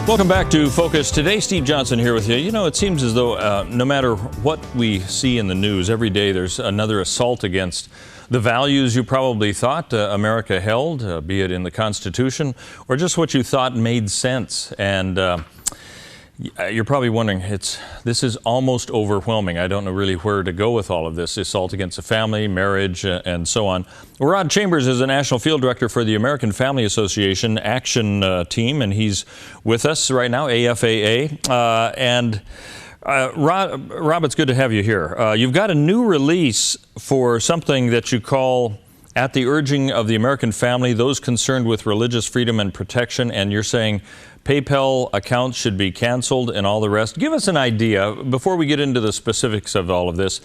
Welcome back to Focus. Today, Steve Johnson here with you. You know, it seems as though no matter what we see in the news, every day there's another assault against the values you probably thought America held, be it in the Constitution or just what you thought made sense. And you're probably wondering, this is almost overwhelming. I don't know really where to go with all of this. Assault against the family, marriage, and so on. Rod Chambers is the National Field Director for the American Family Association Action Team, and he's with us right now, AFAA. Rob, it's good to have you here. You've got a new release for something that you call "At the Urging of the American Family, Those Concerned with Religious Freedom and Protection," and you're saying PayPal accounts should be canceled and all the rest. Give us an idea, before we get into the specifics of all of this,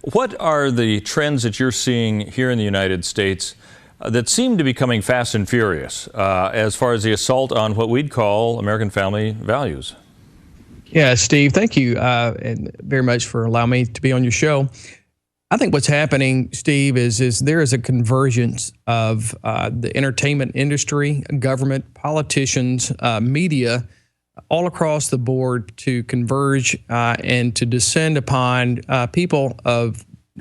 what are the trends that you're seeing here in the United States that seem to be coming fast and furious as far as the assault on what we'd call American family values? Yeah, Steve, thank you and very much for allowing me to be on your show. I think what's happening, Steve, is there is a convergence of the entertainment industry, government, politicians, media, all across the board to converge and to descend upon people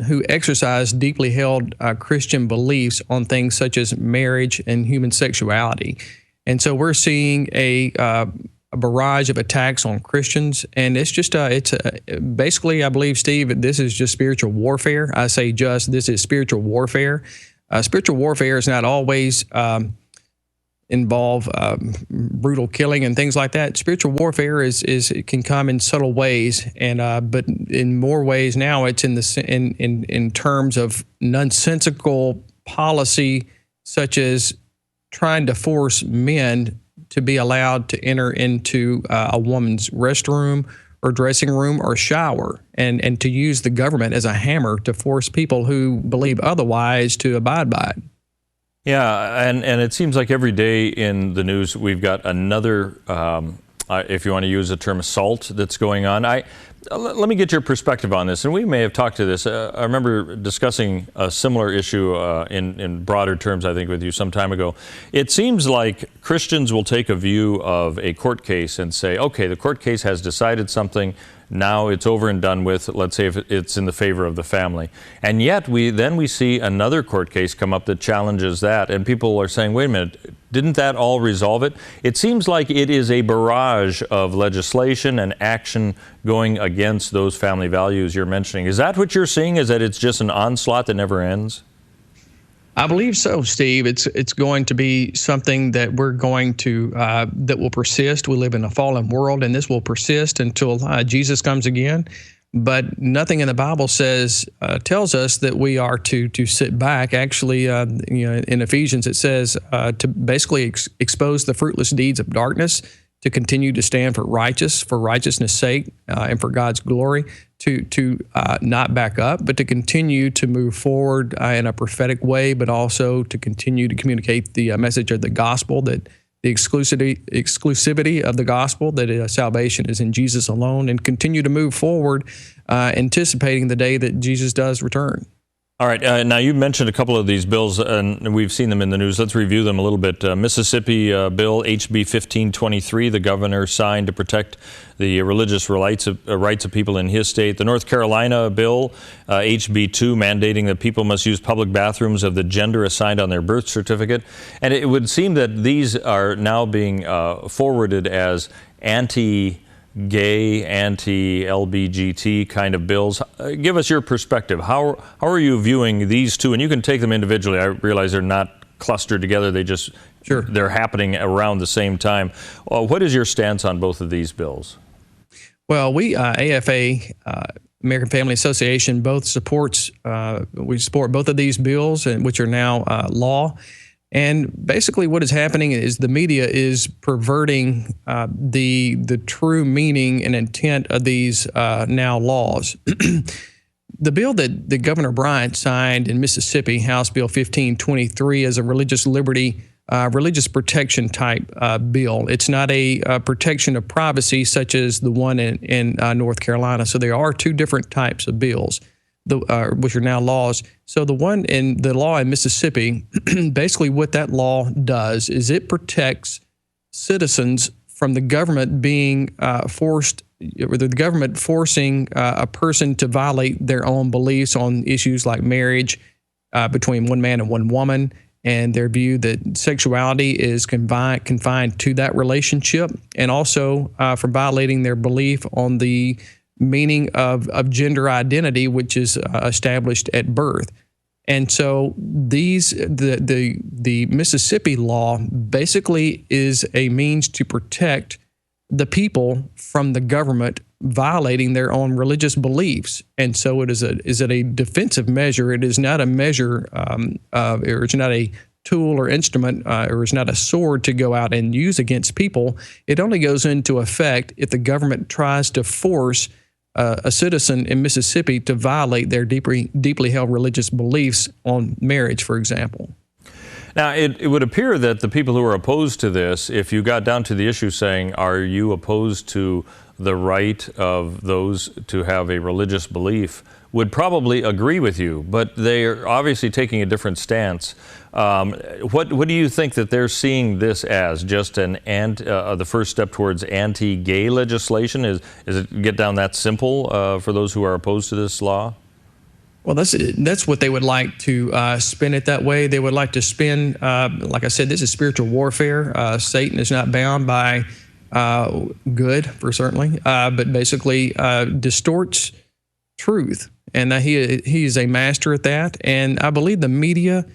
who exercise deeply held Christian beliefs on things such as marriage and human sexuality. And so we're seeing a barrage of attacks on Christians, and it's just basically, I believe, Steve, this is just spiritual warfare. I say this is spiritual warfare. Spiritual warfare is not always involve brutal killing and things like that. Spiritual warfare it can come in subtle ways, and but in more ways now it's in terms of nonsensical policy, such as trying to force men to be allowed to enter into a woman's restroom or dressing room or shower, and to use the government as a hammer to force people who believe otherwise to abide by it. Yeah, and it seems like every day in the news we've got another, if you want to use the term, assault that's going on. Let me get your perspective on this, and we may have talked to this. I remember discussing a similar issue in broader terms, I think, with you some time ago. It seems like Christians will take a view of a court case and say, okay, the court case has decided something, now it's over and done with, let's say if it's in the favor of the family. And yet we see another court case come up that challenges that, and people are saying, wait a minute, didn't that all resolve it? It seems like it is a barrage of legislation and action going against those family values you're mentioning. Is that what you're seeing? Is that it's just an onslaught that never ends? I believe so, Steve. It's going to be something that we're going to that will persist. We live in a fallen world, and this will persist until Jesus comes again. But nothing in the Bible tells us that we are to sit back. Actually, in Ephesians it says to basically expose the fruitless deeds of darkness, to continue to stand for righteousness' sake, and for God's glory, to not back up, but to continue to move forward in a prophetic way, but also to continue to communicate the message of the gospel, that the exclusivity of the gospel, that salvation is in Jesus alone, and continue to move forward, anticipating the day that Jesus does return. All right. Now, you mentioned a couple of these bills, and we've seen them in the news. Let's review them a little bit. Mississippi bill, HB 1523, the governor signed to protect the religious rights of people in his state. The North Carolina bill, HB 2, mandating that people must use public bathrooms of the gender assigned on their birth certificate. And it would seem that these are now being forwarded as anti-gay, anti-LBGT kind of bills. Give us your perspective. How are you viewing these two? And you can take them individually. I realize they're not clustered together. They're happening around the same time. What is your stance on both of these bills? Well, we, AFA, American Family Association, we support both of these bills, which are now law. And basically what is happening is the media is perverting the true meaning and intent of these now laws. The bill that Governor Bryant signed in Mississippi, House Bill 1523, is a religious liberty, religious protection type bill. It's not a protection of privacy such as the one in North Carolina. So there are two different types of bills, which are now laws. So the one in the law in Mississippi, basically what that law does is it protects citizens from the government being forced, or the government forcing a person to violate their own beliefs on issues like marriage between one man and one woman, and their view that sexuality is confined to that relationship, and also for violating their belief on the meaning of gender identity, which is established at birth. And so the Mississippi law basically is a means to protect the people from the government violating their own religious beliefs. And so it is a defensive measure. It is not a measure, or it's not a tool or instrument, or it's not a sword to go out and use against people. It only goes into effect if the government tries to force a citizen in Mississippi to violate their deeply held religious beliefs on marriage, for example. Now, it would appear that the people who are opposed to this, if you got down to the issue saying, are you opposed to the right of those to have a religious belief, would probably agree with you, but they are obviously taking a different stance. What do you think that they're seeing this as? Just the first step towards anti-gay legislation? Is it get down that simple for those who are opposed to this law? Well, that's what they would like to spin it that way. They would like to spin, like I said, this is spiritual warfare. Satan is not bound by good, for certainly, but basically distorts truth. And he is a master at that. And I believe the media,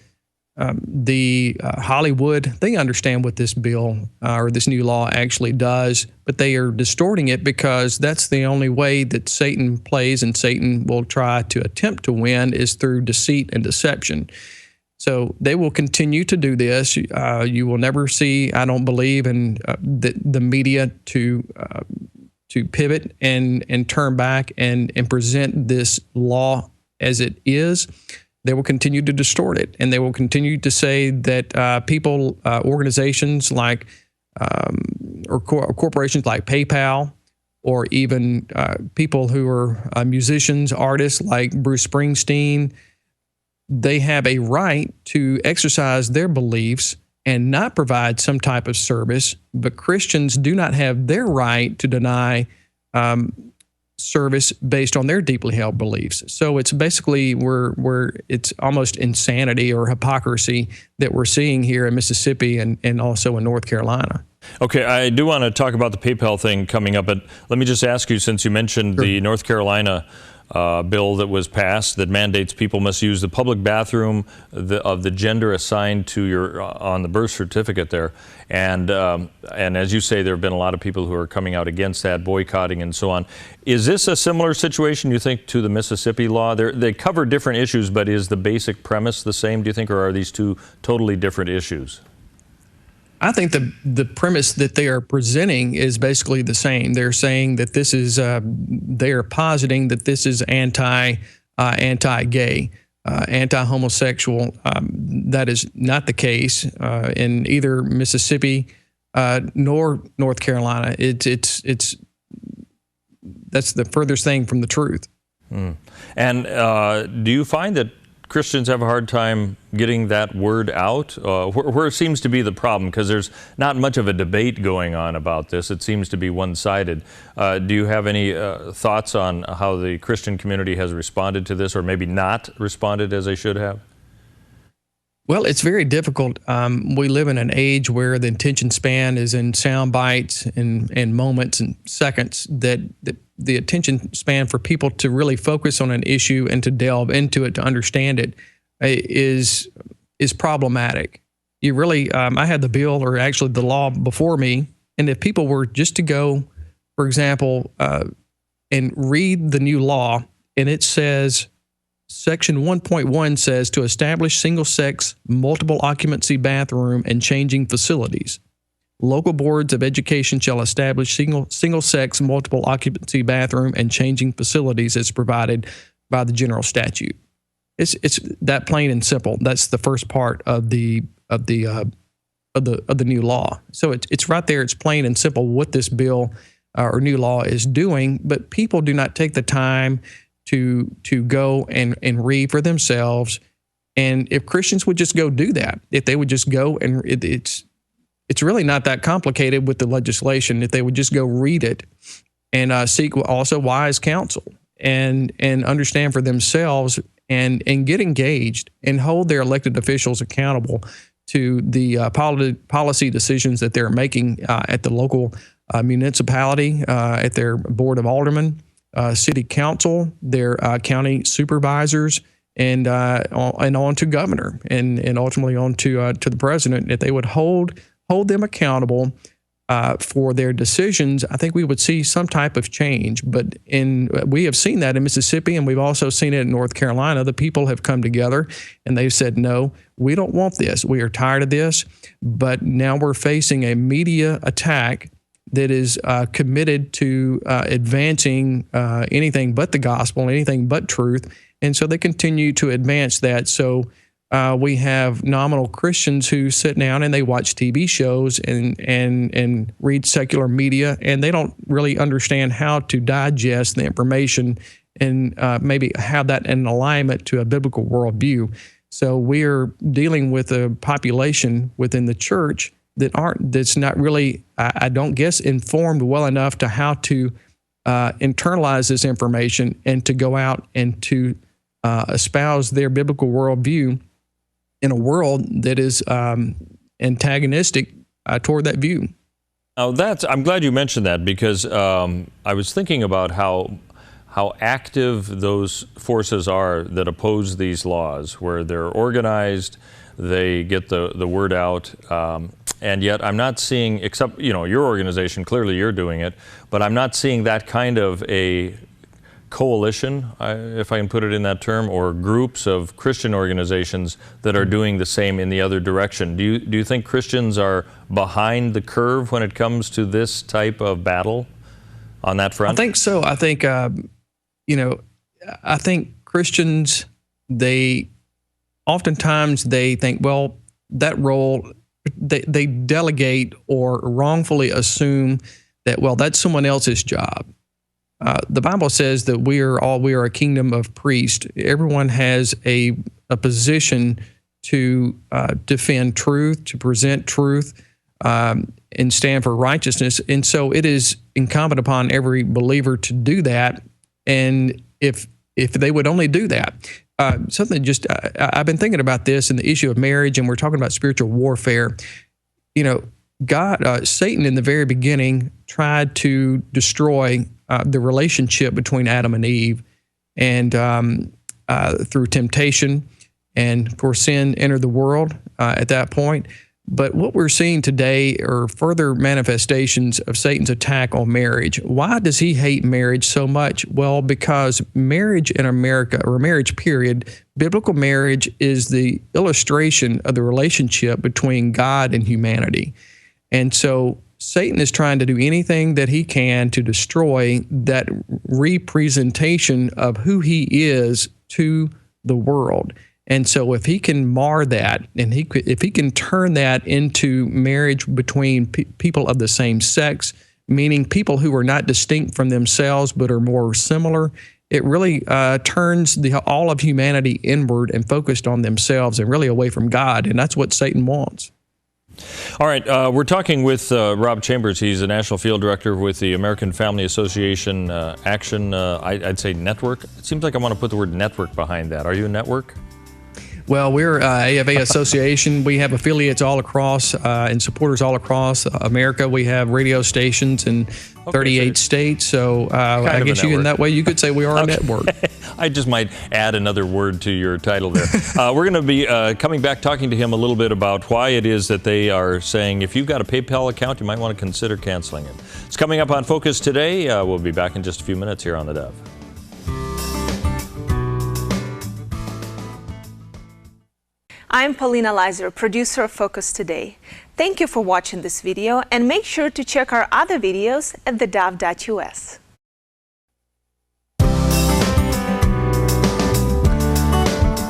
Hollywood, they understand what this bill or this new law actually does, but they are distorting it because that's the only way that Satan plays, and Satan will try to attempt to win is through deceit and deception. So they will continue to do this. You will never see, I don't believe, in the media to pivot and turn back and present this law as it is. They will continue to distort it, and they will continue to say that people, organizations like, or corporations like PayPal, or even people who are musicians, artists like Bruce Springsteen, they have a right to exercise their beliefs and not provide some type of service, but Christians do not have their right to deny service based on their deeply held beliefs. So it's basically it's almost insanity or hypocrisy that we're seeing here in Mississippi and also in North Carolina. Okay, I do want to talk about the PayPal thing coming up, but let me just ask you, since you mentioned the North Carolina bill that was passed that mandates people must use the public bathroom of the gender assigned to your on the birth certificate there, and as you say, there have been a lot of people who are coming out against that, boycotting and so on. Is this a similar situation, you think, to the Mississippi law? They cover different issues, but is the basic premise the same, do you think, or are these two totally different issues? I think the premise that they are presenting is basically the same. They're saying that this is, they are positing that this is anti-gay, anti-homosexual. That is not the case in either Mississippi nor North Carolina. That's the furthest thing from the truth. And do you find that Christians have a hard time getting that word out? Where it seems to be the problem, because there's not much of a debate going on about this. It seems to be one-sided. Do you have any thoughts on how the Christian community has responded to this, or maybe not responded as they should have? Well, it's very difficult. We live in an age where the attention span is in sound bites and moments and seconds, that the attention span for people to really focus on an issue and to delve into it, to understand it, is problematic. You really, I had the bill, or actually the law, before me, and if people were just to go, for example, and read the new law, and it says, Section 1.1 says to establish single-sex, multiple occupancy bathroom and changing facilities. Local boards of education shall establish single-sex, multiple occupancy bathroom and changing facilities as provided by the general statute. It's that plain and simple. That's the first part of the new law. So it's right there. It's plain and simple what this bill or new law is doing. But people do not take the time to go and read for themselves. And if Christians would just go do that, if they would just go and it's really not that complicated with the legislation if they would just go read it and seek also wise counsel and understand for themselves and get engaged and hold their elected officials accountable to the policy decisions that they're making at the local municipality, at their board of aldermen, city council, their county supervisors, and on to governor, and ultimately on to the president. If they would hold them accountable for their decisions, I think we would see some type of change. But we have seen that in Mississippi, and we've also seen it in North Carolina. The people have come together and they've said, no, we don't want this. We are tired of this. But now we're facing a media attack that is committed to advancing anything but the gospel, anything but truth. And so they continue to advance that. So we have nominal Christians who sit down and they watch TV shows and read secular media, and they don't really understand how to digest the information and maybe have that in alignment to a biblical worldview. So we're dealing with a population within the church that's not really, I don't guess, informed well enough to how to internalize this information and to go out and to espouse their biblical worldview in a world that is antagonistic toward that view. Now I'm glad you mentioned that, because I was thinking about how active those forces are that oppose these laws, where they're organized, they get the word out, and yet I'm not seeing, except your organization, clearly you're doing it, but I'm not seeing that kind of a coalition, if I can put it in that term, or groups of Christian organizations that are doing the same in the other direction. Do you think Christians are behind the curve when it comes to this type of battle on that front? I think so. I think I think Christians, oftentimes they think, well, that role, they delegate or wrongfully assume that, well, that's someone else's job. The Bible says that we are a kingdom of priests. Everyone has a position to defend truth, to present truth, and stand for righteousness. And so it is incumbent upon every believer to do that. And if they would only do that, I've been thinking about this and the issue of marriage, and we're talking about spiritual warfare. Satan in the very beginning tried to destroy the relationship between Adam and Eve, and through temptation, and of course sin entered the world at that point. But what we're seeing today are further manifestations of Satan's attack on marriage. Why does he hate marriage so much? Well, because marriage in America, or marriage period, biblical marriage is the illustration of the relationship between God and humanity. And so Satan is trying to do anything that he can to destroy that representation of who he is to the world. And so if he can mar that, and if he can turn that into marriage between people of the same sex, meaning people who are not distinct from themselves but are more similar, it really turns all of humanity inward and focused on themselves and really away from God. And that's what Satan wants. All right, we're talking with Rob Chambers. He's a National Field Director with the American Family Association Action, I'd say network. It seems like I want to put the word network behind that. Are you a network? Well, we're AFA Association. We have affiliates all across and supporters all across America. We have radio stations in 38 states. So I guess in that way you could say we are a network. I just might add another word to your title there. We're going to be coming back talking to him a little bit about why it is that they are saying if you've got a PayPal account, you might want to consider canceling it. It's coming up on Focus today. We'll be back in just a few minutes here on theDove. I'm Paulina Leiser, producer of Focus Today. Thank you for watching this video, and make sure to check our other videos at theDove.us.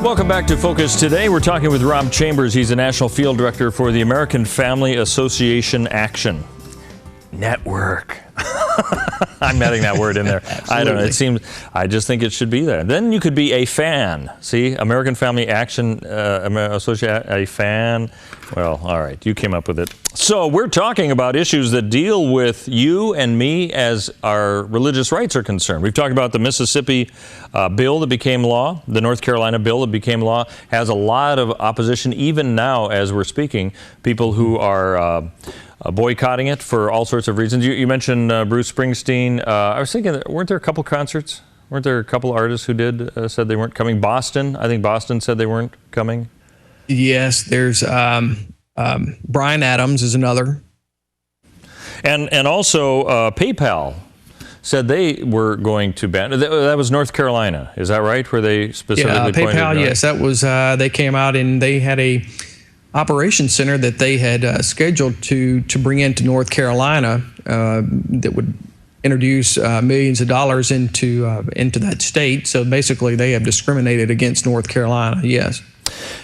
Welcome back to Focus Today. We're talking with Rob Chambers. He's a National Field Director for the American Family Association Action Network. I'm adding that word in there. I don't know. I just think it should be there. Then you could be a fan. See, American Family Action Association, a fan. Well, all right, you came up with it. So we're talking about issues that deal with you and me as our religious rights are concerned. We've talked about the Mississippi bill that became law. The North Carolina bill that became law has a lot of opposition, even now as we're speaking. People who are boycotting it for all sorts of reasons. You mentioned Bruce Springsteen. I was thinking, weren't there a couple concerts? Weren't there a couple artists who said they weren't coming? Boston, I think Boston said they weren't coming. Yes, there's Bryan Adams is another. And also PayPal said they were going to ban. That was North Carolina, is that right? Where they specifically pointed PayPal, yes, that was. They came out and they had a operations center that they had scheduled to bring into North Carolina that would introduce millions of dollars into that state. So basically, they have discriminated against North Carolina. Yes.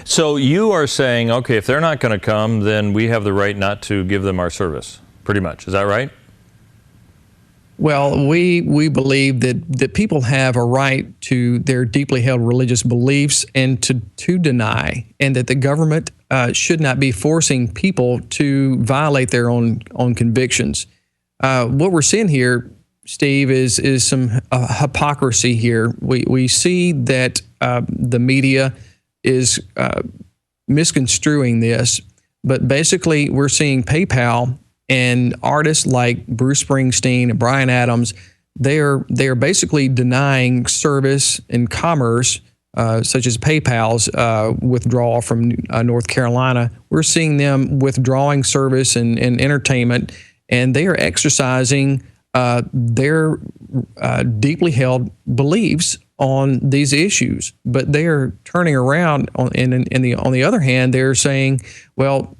So you are saying, okay, if they're not going to come, then we have the right not to give them our service, pretty much. Is that right? Well, we believe that people have a right to their deeply held religious beliefs and to deny, and that the government should not be forcing people to violate their own convictions. What we're seeing here, Steve, is some hypocrisy here. We see that the media is misconstruing this, but basically we're seeing PayPal and artists like Bruce Springsteen and Bryan Adams, they are basically denying service and commerce, such as PayPal's withdrawal from North Carolina. We're seeing them withdrawing service and entertainment, and they are exercising their deeply held beliefs on these issues. But they are turning around, on the other hand, they're saying, well,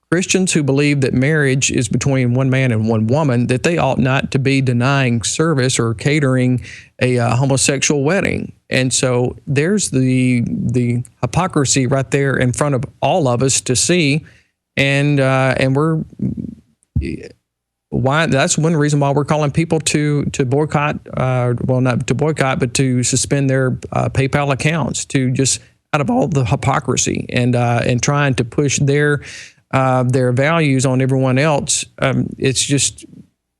Christians who believe that marriage is between one man and one woman, that they ought not to be denying service or catering a homosexual wedding. And so there's the hypocrisy right there in front of all of us to see, and we're why that's one reason why we're calling people to boycott. Well, not to boycott, but to suspend their PayPal accounts, to just out of all the hypocrisy and trying to push their values on everyone else. It's just,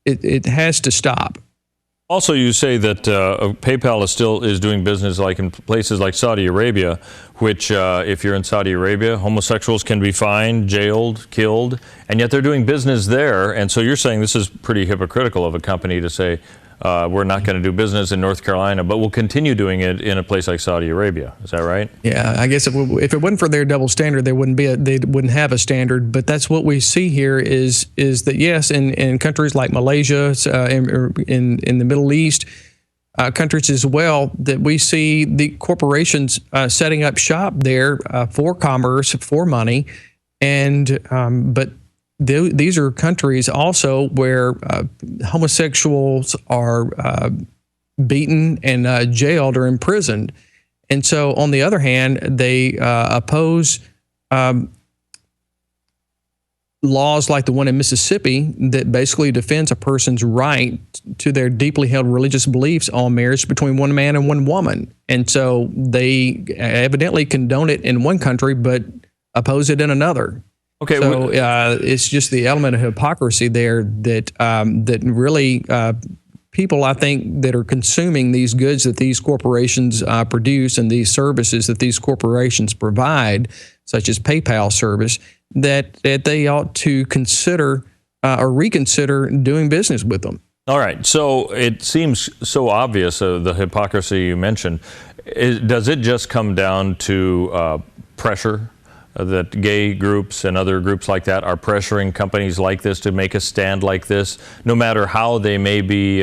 it has to stop. Also, you say that PayPal is doing business like in places like Saudi Arabia, which if you're in Saudi Arabia, homosexuals can be fined, jailed, killed, and yet they're doing business there. And so you're saying this is pretty hypocritical of a company to say, we're not going to do business in North Carolina, but we'll continue doing it in a place like Saudi Arabia. Is that right? Yeah, I guess if it wasn't for their double standard, they wouldn't have a standard. But that's what we see here is that, yes, in countries like Malaysia, in the Middle East, countries as well, that we see the corporations setting up shop there for commerce, for money, and but these are countries also where homosexuals are beaten and jailed or imprisoned. And so, on the other hand, they oppose laws like the one in Mississippi that basically defends a person's right to their deeply held religious beliefs on marriage between one man and one woman. And so they evidently condone it in one country, but oppose it in another. Okay, so it's just the element of hypocrisy there that really people, I think, that are consuming these goods that these corporations produce and these services that these corporations provide, such as PayPal service, that they ought to consider or reconsider doing business with them. All right. So it seems so obvious, the hypocrisy you mentioned. Does it just come down to pressure? That gay groups and other groups like that are pressuring companies like this to make a stand like this, no matter how they may be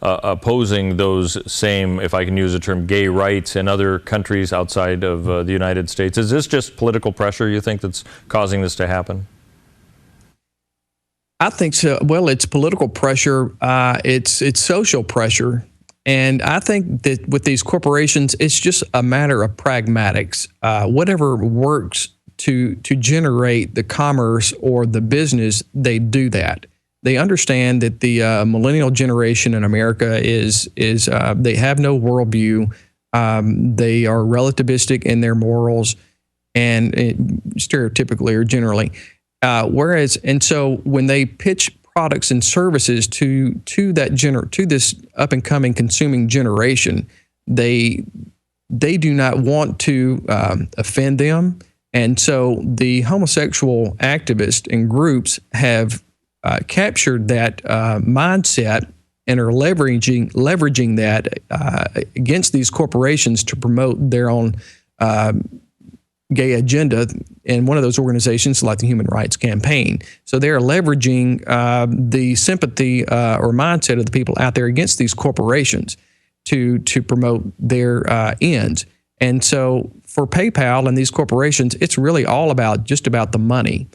opposing those same, if I can use the term, gay rights in other countries outside of the United States? Is this just political pressure, you think, that's causing this to happen? I think so. Well, it's political pressure. It's social pressure. And I think that with these corporations, it's just a matter of pragmatics. Whatever works to generate the commerce or the business, they do that. they understand that the millennial generation in America is they have no worldview. They are relativistic in their morals, and stereotypically or generally. And so when they pitch products and services to this up and coming consuming generation, they do not want to offend them. And so the homosexual activists and groups have captured that mindset and are leveraging that against these corporations to promote their own gay agenda. And one of those organizations, like the Human Rights Campaign. So they're leveraging the sympathy or mindset of the people out there against these corporations to promote their ends. And so for PayPal and these corporations, it's really all about just about the money,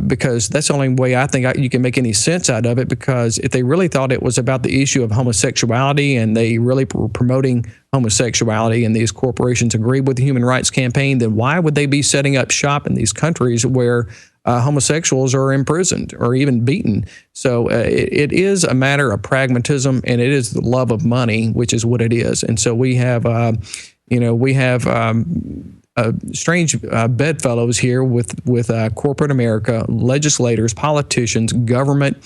because that's the only way I think you can make any sense out of it. Because if they really thought it was about the issue of homosexuality and they really were promoting homosexuality and these corporations agreed with the Human Rights Campaign, then why would they be setting up shop in these countries where homosexuals are imprisoned or even beaten? So it is a matter of pragmatism, and it is the love of money, which is what it is. And so we have strange bedfellows here with corporate America, legislators, politicians, government,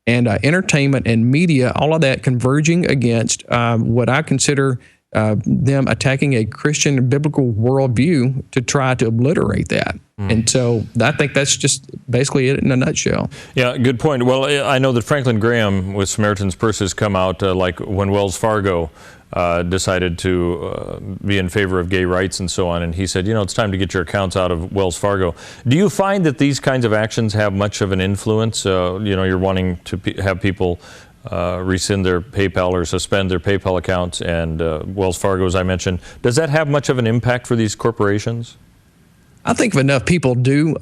and entertainment and media, all of that converging against what I consider them attacking a Christian biblical worldview to try to obliterate that. And so I think that's just basically it in a nutshell. Yeah, good point. Well, I know that Franklin Graham with Samaritan's Purse has come out, like when Wells Fargo decided to be in favor of gay rights and so on, and he said, it's time to get your accounts out of Wells Fargo. Do you find that these kinds of actions have much of an influence? You're wanting to have people rescind their PayPal or suspend their PayPal accounts, and Wells Fargo, as I mentioned. Does that have much of an impact for these corporations? I think if enough people do,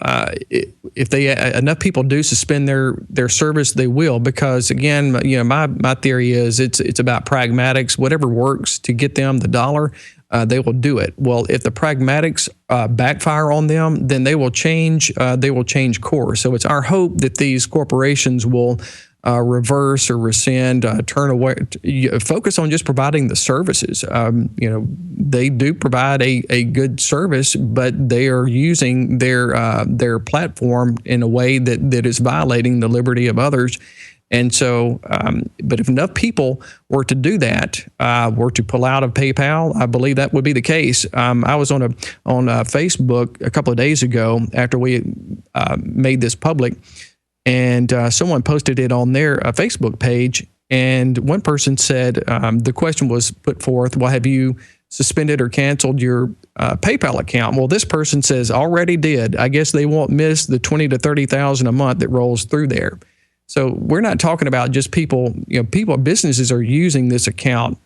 enough people do suspend their service, they will. Because again, my theory is it's about pragmatics. Whatever works to get them the dollar, they will do it. Well, if the pragmatics backfire on them, then they will change. They will change course. So it's our hope that these corporations will reverse or rescind, turn away, focus on just providing the services. They do provide a good service, but they are using their platform in a way that is violating the liberty of others. And so, but if enough people were to do that, were to pull out of PayPal, I believe that would be the case. I was on Facebook a couple of days ago after we made this public. And someone posted it on their Facebook page, and one person said, the question was put forth, well, have you suspended or canceled your PayPal account? Well, this person says, already did. I guess they won't miss the $20,000 to $30,000 a month that rolls through there. So we're not talking about just people, businesses are using this account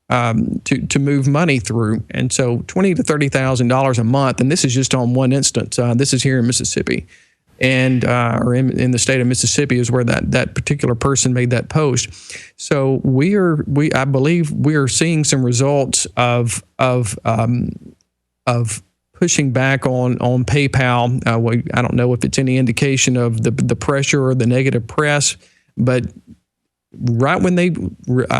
to move money through. And so $20,000 to $30,000 a month, and this is just on one instance. This is here in Mississippi. And or in the state of Mississippi is where that particular person made that post. So I believe we are seeing some results of pushing back on PayPal. I don't know if it's any indication of the pressure or the negative press, but right when they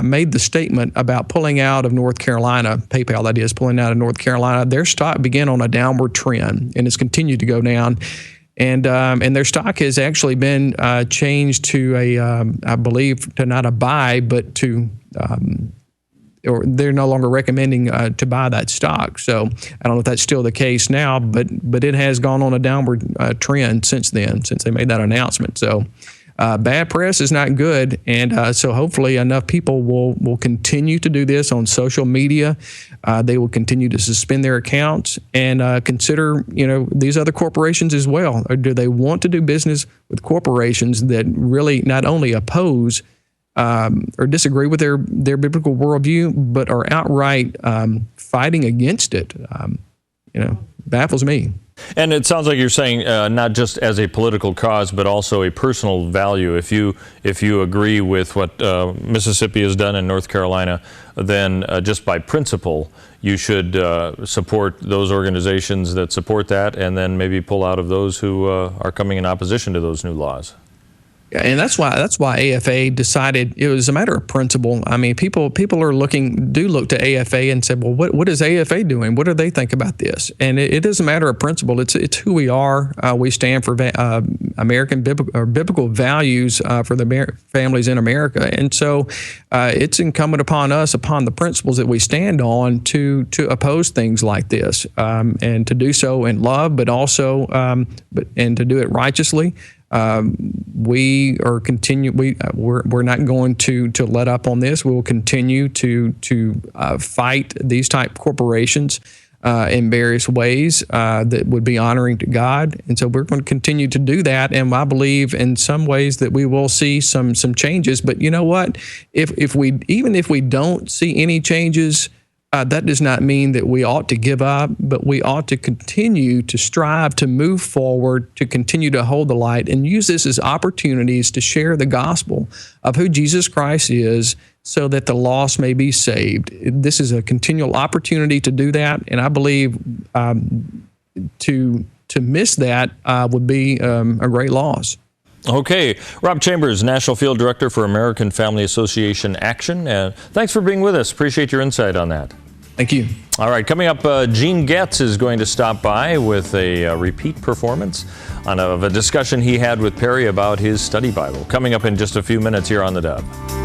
made the statement about pulling out of North Carolina, PayPal that is, pulling out of North Carolina, their stock began on a downward trend and has continued to go down. And their stock has actually been changed to I believe, to not a buy, but to, or they're no longer recommending to buy that stock. So I don't know if that's still the case now, but it has gone on a downward trend since then, since they made that announcement. So bad press is not good, and so hopefully enough people will continue to do this on social media. They will continue to suspend their accounts and consider, these other corporations as well. Or do they want to do business with corporations that really not only oppose or disagree with their biblical worldview, but are outright fighting against it? Baffles me. And it sounds like you're saying not just as a political cause, but also a personal value. If you agree with what Mississippi has done in North Carolina, then just by principle, you should support those organizations that support that, and then maybe pull out of those who are coming in opposition to those new laws. Yeah, and that's why AFA decided it was a matter of principle. I mean, people are look to AFA and say, well, what is AFA doing? What do they think about this? And it is a matter of principle. It's who we are. We stand for American biblical values for the families in America, and so it's incumbent upon us, upon the principles that we stand on, to oppose things like this, and to do so in love, but also and to do it righteously. We're not going to let up on this. We will continue to fight these type corporations in various ways that would be honoring to God, and so we're going to continue to do that. And I believe in some ways that we will see some changes. But you know what? If we don't see any changes, that does not mean that we ought to give up, but we ought to continue to strive to move forward, to continue to hold the light, and use this as opportunities to share the gospel of who Jesus Christ is, so that the lost may be saved. This is a continual opportunity to do that, and I believe to miss that would be a great loss. Okay, Rob Chambers, National Field Director for American Family Association Action. Thanks for being with us. Appreciate your insight on that. Thank you. All right, coming up, Gene Getz is going to stop by with a repeat performance of a discussion he had with Perry about his study Bible. Coming up in just a few minutes here on The Dove.